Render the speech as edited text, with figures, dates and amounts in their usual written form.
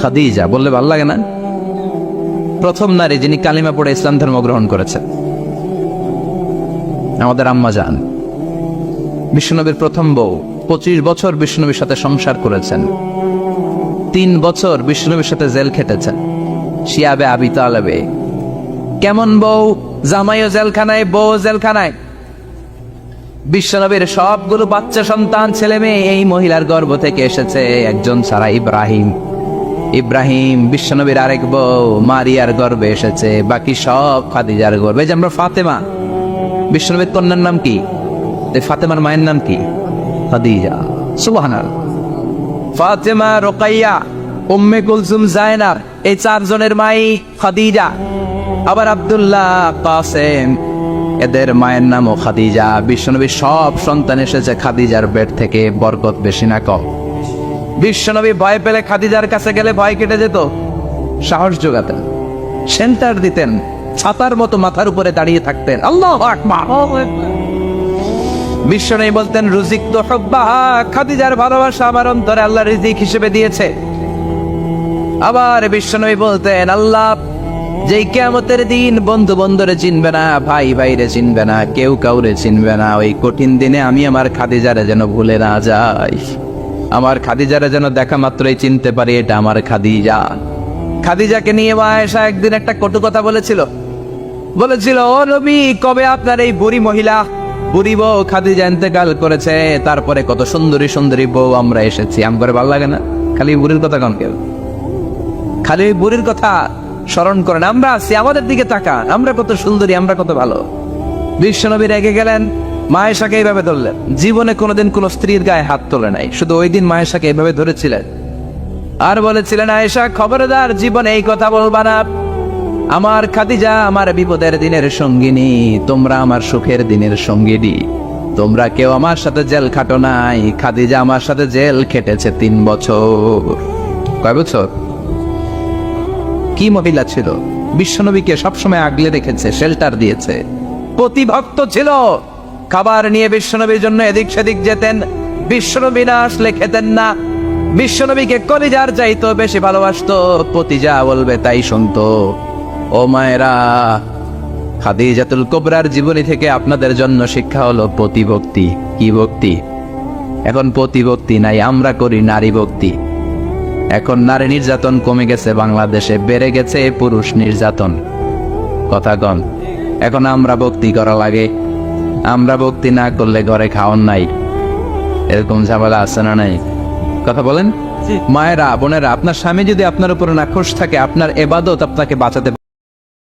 খাদিজা বললে ভালো লাগে না? প্রথম নারী যিনি কালিমা পড়ে ইসলাম ধর্ম গ্রহণ করেছেন, আমাদের আম্মা জান, বিশ্বনবীর প্রথম বউ। 25 বছর বিশ্বনবীর সাথে সংসার করেছেন, 3 বছর বিশ্বনবীর সাথে জেল খেটেছেন, শিয়াবে আবি তালেবে। কেমন বউ? জামাইও জেলখানায়, বউ জেলখানায়। বিশ্বনবীর সবগুলো বাচ্চা সন্তান, ছেলে মেয়ে এই মহিলার গর্ভ থেকে এসেছে, একজন ছাড়া ইব্রাহিম। ইব্রাহিম বিশ্বনবীর আরেক বউ মারিয়ার গর্ভে এসেছে, বাকি সব খাদিজার গর্ভে। যে আমরা ফাতেমা, বিশ্বনবীর কন্যার নাম কি? ফাতেমার মায়ের নাম কি? খাদিজা। সুবহানাল্লাহ। ফাতেমা, রোকাইয়া, উম্মে কুলসুম, জায়নাব, এই 4 জনের মাই খাদিজা। আবার আব্দুল্লাহ, কাসেম, এদের মায়ের নামও খাদিজা। বিশ্বনবীর সব সন্তান এসেছে খাদিজার পেট থেকে। বরকত বেশি না কম? বিশ্বনবী ভয় পেলে খাদিজার কাছে গেলে ভয় কেটে যেত, সাহস যোগাতেন, সেন্টার দিতেন, ছাতার মতো মাথার উপরে দাঁড়িয়ে থাকতেন। আল্লাহু আকবার। বিশ্বনবী বলতেন, রুজিক তো হুব্বাহা, খাদিজার ভালোবাসা আমার অন্তরে আল্লাহ রিজিক হিসেবে দিয়েছে। আবার বিশ্বনবী বলতেন, আল্লাহ যেই কিয়ামতের দিন বন্ধু বন্ধুরে চিনবে না, ভাই ভাইরে চিনবে না, কেউ কাউরে চিনবে না, ওই কঠিন দিনে আমি আমার খাদিজারে যেন ভুলে না যাই, আমার খাদিজারে যেন দেখা মাত্রই চিনতে পারি এটা আমার খাদিজা। খাদিজাকে নিয়ে আয়েশা একদিন একটা কটু কথা বলেছিল। ও নবী, কবে আপনার এই বুড়ি মহিলা, বুড়ি বউ খাদিজা ইন্তেকাল করেছে, তারপরে কত সুন্দরী সুন্দরী বউ আমরা এসেছি, আম করে ভালো লাগে না? খালি বুড়ির কথা কন কেউ? খালি বুড়ির কথা স্মরণ করেন। আমরা আছি, আমাদের দিকে তাকান, আমরা কত সুন্দরী, আমরা কত ভালো। বিশ্বনবী রেগে গেলেন, মায়েশাকে এইভাবে ধরলেন। জীবনে কোনোদিন কোন স্ত্রীর গায়ে হাত তোলে নাই, শুধু ওই দিন মায়েশাকে এইভাবে ধরেছিলেন আর বলেছিলেন, আয়েশা খবরদার, জীবনে এই কথা বলবা না। আমার খাদিজা আমার বিপদের দিনের সঙ্গিনী, তোমরা আমার সুখের দিনের সঙ্গিনী। তোমরা কেউ আমার সাথে জেল খাটো নাই, খাদিজা আমার সাথে জেল খেটেছে 3 বছর। কয় বছর? কি মহিলা ছিল! বিশ্বনবীকে সবসময় আগলে রেখেছে, শেল্টার দিয়েছে, প্রতিভক্ত ছিল। খাবার নিয়ে বিশ্বনবীর জন্য এদিক সেদিক যেতেন, বিশ্বনবী না আসলে খেতেন না। বিশ্বনবীকে কলিজার চাইতো বেশি ভালোবাসতো, পতি যা বলবে তাই শুনতো। ও মায়েরা, খাদিজাতুল কুবরার জীবনী থেকে আপনাদের জন্য শিক্ষা হলো প্রতিভক্তি। কি ভক্তি? এখন প্রতিভক্তি নাই, আমরা করি নারী ভক্তি। এখন নারী নির্যাতন কমে গেছে বাংলাদেশে, বেড়ে গেছে পুরুষ নির্যাতন। কথা কন। এখন আমরা ভক্তি করা লাগে, আমরা ভক্তি না করলে ঘরে খাওয়ান নাই, এরকম ঝামেলা আছে না নাই? কথা বলেন। মায়েরা, বোনেরা, আপনার স্বামী যদি আপনার উপরে নাখোশ থাকে, আপনার ইবাদত আপনাকে বাঁচাতে